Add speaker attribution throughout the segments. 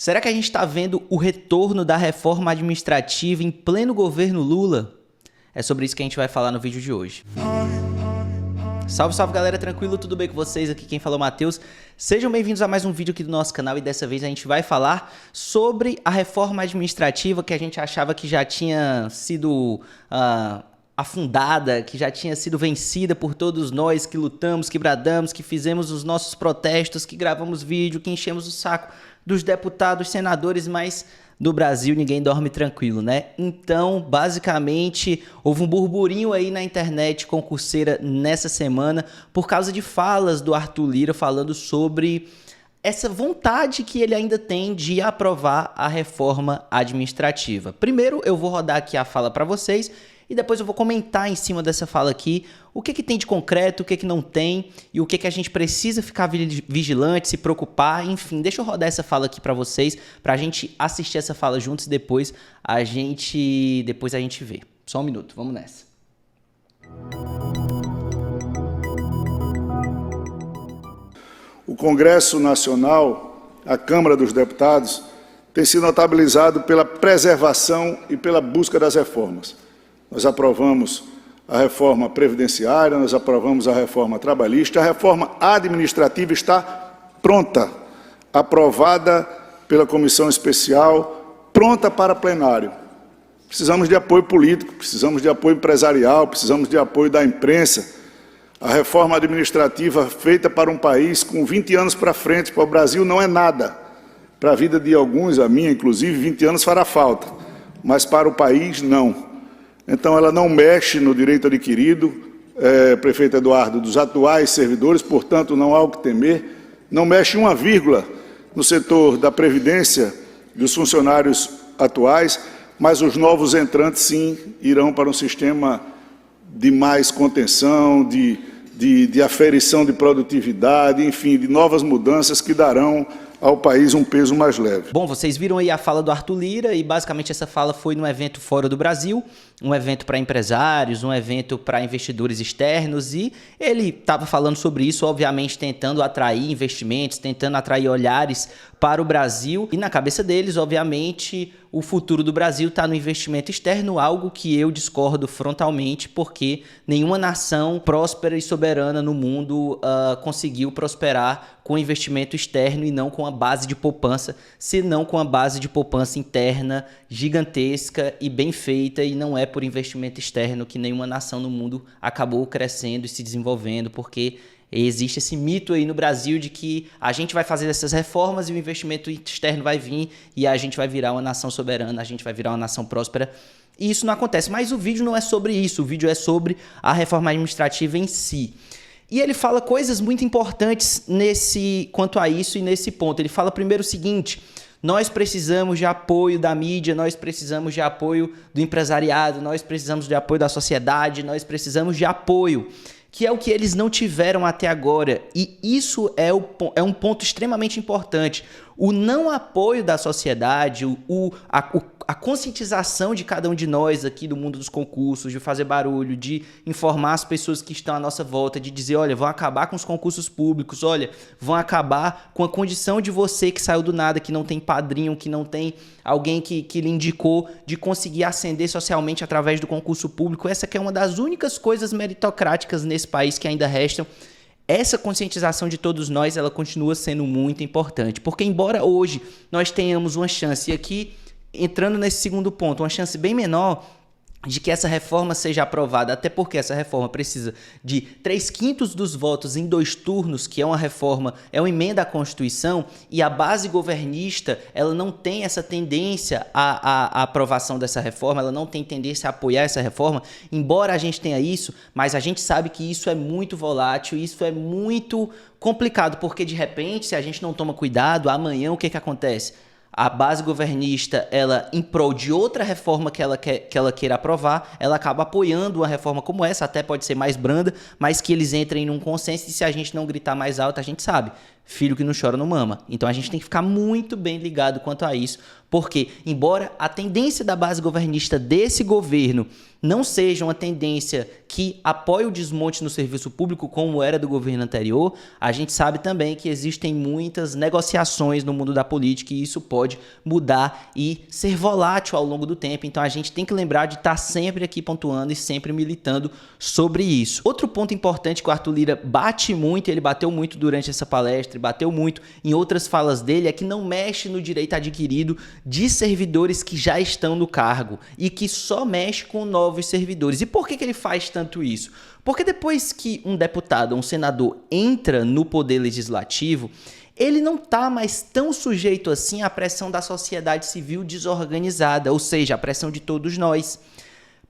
Speaker 1: Será que a gente está vendo o retorno da reforma administrativa em pleno governo Lula? É sobre isso que a gente vai falar no vídeo de hoje. Salve, salve galera, tranquilo? Tudo bem com vocês? Aqui quem falou é o Matheus. Sejam bem-vindos a mais um vídeo aqui do nosso canal e dessa vez a gente vai falar sobre a reforma administrativa que a gente achava que já tinha sido afundada, que já tinha sido vencida por todos nós que lutamos, que bradamos, que fizemos os nossos protestos, que gravamos vídeo, que enchemos o saco dos deputados, senadores, mas do Brasil ninguém dorme tranquilo, né? Então, basicamente, houve um burburinho aí na internet concurseira nessa semana por causa de falas do Arthur Lira falando sobre essa vontade que ele ainda tem de aprovar a reforma administrativa. Primeiro, eu vou rodar aqui a fala para vocês e depois eu vou comentar em cima dessa fala aqui o que tem de concreto, o que não tem e o que a gente precisa ficar vigilante, se preocupar, enfim. Deixa eu rodar essa fala aqui para vocês, para a gente assistir essa fala juntos e depois a gente vê. Só um minuto, vamos nessa.
Speaker 2: O Congresso Nacional, a Câmara dos Deputados, tem sido notabilizado pela preservação e pela busca das reformas. Nós aprovamos a reforma previdenciária, nós aprovamos a reforma trabalhista, a reforma administrativa está pronta, aprovada pela comissão especial, pronta para plenário. Precisamos de apoio político, precisamos de apoio empresarial, precisamos de apoio da imprensa. A reforma administrativa feita para um país com 20 anos para frente, para o Brasil, não é nada. Para a vida de alguns, a minha inclusive, 20 anos fará falta, mas para o país, não. Então, ela não mexe no direito adquirido, prefeito Eduardo, dos atuais servidores, portanto, não há o que temer. Não mexe uma vírgula no setor da Previdência dos funcionários atuais, mas os novos entrantes, sim, irão para um sistema de mais contenção, de aferição de produtividade, enfim, de novas mudanças que darão ao país um peso mais leve.
Speaker 1: Bom, vocês viram aí a fala do Arthur Lira e basicamente essa fala foi num evento fora do Brasil, um evento para empresários, um evento para investidores externos e ele estava falando sobre isso, obviamente tentando atrair investimentos, tentando atrair olhares para o Brasil e na cabeça deles, obviamente, o futuro do Brasil está no investimento externo, algo que eu discordo frontalmente porque nenhuma nação próspera e soberana no mundo conseguiu prosperar com investimento externo e não com a base de poupança, senão com a base de poupança interna gigantesca e bem feita, e não é por investimento externo que nenhuma nação no mundo acabou crescendo e se desenvolvendo, porque existe esse mito aí no Brasil de que a gente vai fazer essas reformas e o investimento externo vai vir e a gente vai virar uma nação soberana, a gente vai virar uma nação próspera. E isso não acontece. Mas o vídeo não é sobre isso, o vídeo é sobre a reforma administrativa em si. E ele fala coisas muito importantes quanto a isso e nesse ponto. Ele fala primeiro o seguinte: nós precisamos de apoio da mídia, nós precisamos de apoio do empresariado, nós precisamos de apoio da sociedade, nós precisamos de apoio, que é o que eles não tiveram até agora. E isso é um ponto extremamente importante. O não apoio da sociedade, a conscientização de cada um de nós aqui do mundo dos concursos, de fazer barulho, de informar as pessoas que estão à nossa volta, de dizer, olha, vão acabar com os concursos públicos, olha, vão acabar com a condição de você que saiu do nada, que não tem padrinho, que não tem alguém que lhe indicou, de conseguir ascender socialmente através do concurso público. Essa que é uma das únicas coisas meritocráticas nesse país que ainda restam. Essa conscientização de todos nós, ela continua sendo muito importante, porque embora hoje nós tenhamos uma chance, e aqui entrando nesse segundo ponto, uma chance bem menor de que essa reforma seja aprovada, até porque essa reforma precisa de 3/5 dos votos em 2 turnos, que é uma reforma, é uma emenda à Constituição, e a base governista, ela não tem essa tendência à aprovação dessa reforma, ela não tem tendência a apoiar essa reforma, embora a gente tenha isso, mas a gente sabe que isso é muito volátil, isso é muito complicado, porque de repente, se a gente não toma cuidado, amanhã o que acontece? A base governista, ela, em prol de outra reforma que ela queira aprovar, ela acaba apoiando uma reforma como essa, até pode ser mais branda, mas que eles entrem num consenso e se a gente não gritar mais alto, a gente sabe. filho que não chora não mama. Então a gente tem que ficar muito bem ligado quanto a isso, porque embora a tendência da base governista desse governo não seja uma tendência que apoie o desmonte no serviço público como era do governo anterior, a gente sabe também que existem muitas negociações no mundo da política e isso pode mudar e ser volátil ao longo do tempo. Então a gente tem que lembrar de estar sempre aqui pontuando e sempre militando sobre isso. Outro ponto importante que o Arthur Lira bate muito, ele bateu muito durante essa palestra e bateu muito em outras falas dele, é que não mexe no direito adquirido de servidores que já estão no cargo e que só mexe com novos servidores. E por que ele faz tanto isso? Porque depois que um deputado ou um senador entra no poder legislativo, ele não está mais tão sujeito assim à pressão da sociedade civil desorganizada, ou seja, a pressão de todos nós.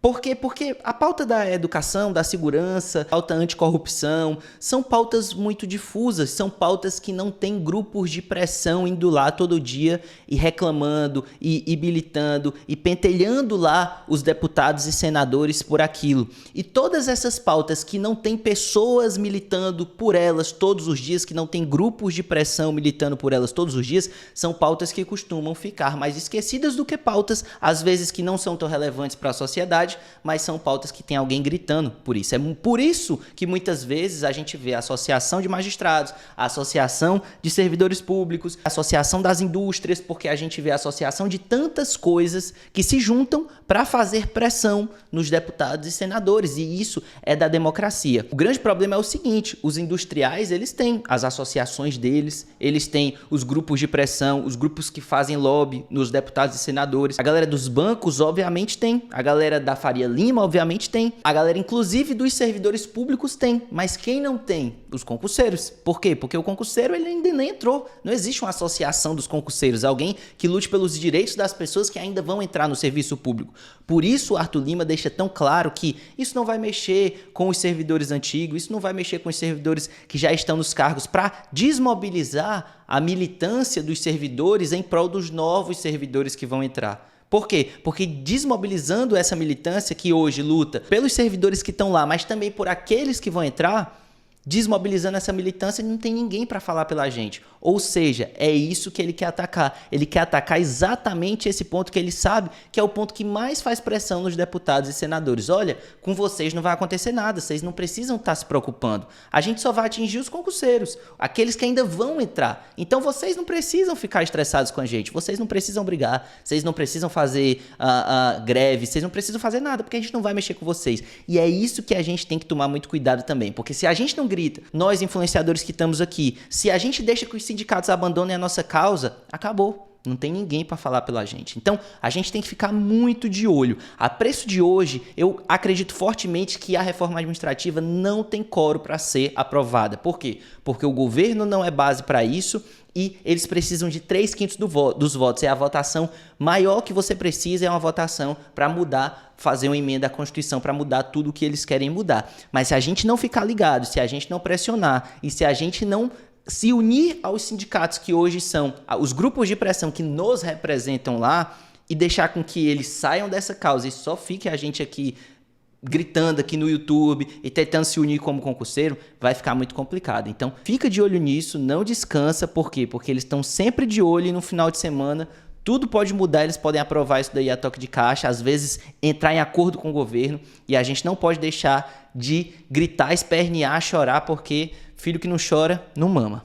Speaker 1: Por quê? Porque a pauta da educação, da segurança, a pauta anticorrupção, são pautas muito difusas, são pautas que não têm grupos de pressão indo lá todo dia e reclamando, e militando, e pentelhando lá os deputados e senadores por aquilo. E todas essas pautas que não têm pessoas militando por elas todos os dias, que não têm grupos de pressão militando por elas todos os dias, são pautas que costumam ficar mais esquecidas do que pautas, às vezes, que não são tão relevantes para a sociedade, mas são pautas que tem alguém gritando por isso. É por isso que muitas vezes a gente vê a associação de magistrados, a associação de servidores públicos, a associação das indústrias, porque a gente vê a associação de tantas coisas que se juntam para fazer pressão nos deputados e senadores, e isso é da democracia. O grande problema é o seguinte: os industriais, eles têm as associações deles, eles têm os grupos de pressão, os grupos que fazem lobby nos deputados e senadores. A galera dos bancos, obviamente, tem. A galera da Faria Lima, obviamente, tem. A galera, inclusive, dos servidores públicos tem. Mas quem não tem? Os concurseiros. Por quê? Porque o concurseiro, ele ainda nem entrou. Não existe uma associação dos concurseiros, alguém que lute pelos direitos das pessoas que ainda vão entrar no serviço público. Por isso, o Arthur Lima deixa tão claro que isso não vai mexer com os servidores antigos, isso não vai mexer com os servidores que já estão nos cargos, para desmobilizar a militância dos servidores em prol dos novos servidores que vão entrar. Por quê? Porque desmobilizando essa militância que hoje luta pelos servidores que estão lá, mas também por aqueles que vão entrar, desmobilizando essa militância, não tem ninguém para falar pela gente. Ou seja, é isso que ele quer atacar. Ele quer atacar exatamente esse ponto que ele sabe que é o ponto que mais faz pressão nos deputados e senadores. Olha, com vocês não vai acontecer nada, vocês não precisam estar se preocupando. A gente só vai atingir os concurseiros, aqueles que ainda vão entrar. Então vocês não precisam ficar estressados com a gente, vocês não precisam brigar, vocês não precisam fazer greve, vocês não precisam fazer nada, porque a gente não vai mexer com vocês. E é isso que a gente tem que tomar muito cuidado também, porque se a gente não grita, nós influenciadores que estamos aqui, se a gente deixa que os sindicatos abandonem a nossa causa, acabou. Não tem ninguém para falar pela gente. Então, a gente tem que ficar muito de olho. A preço de hoje, eu acredito fortemente que a reforma administrativa não tem quórum para ser aprovada. Por quê? Porque o governo não é base para isso e eles precisam de 3/5 dos votos. É a votação maior que você precisa, é uma votação para mudar, fazer uma emenda à Constituição para mudar tudo o que eles querem mudar. Mas se a gente não ficar ligado, se a gente não pressionar e se a gente não se unir aos sindicatos que hoje são os grupos de pressão que nos representam lá e deixar com que eles saiam dessa causa e só fique a gente aqui gritando aqui no YouTube e tentando se unir como concurseiro, vai ficar muito complicado. Então, fica de olho nisso, não descansa. Por quê? Porque eles estão sempre de olho e no final de semana tudo pode mudar, eles podem aprovar isso daí a toque de caixa, às vezes entrar em acordo com o governo, e a gente não pode deixar de gritar, espernear, chorar, porque filho que não chora, não mama.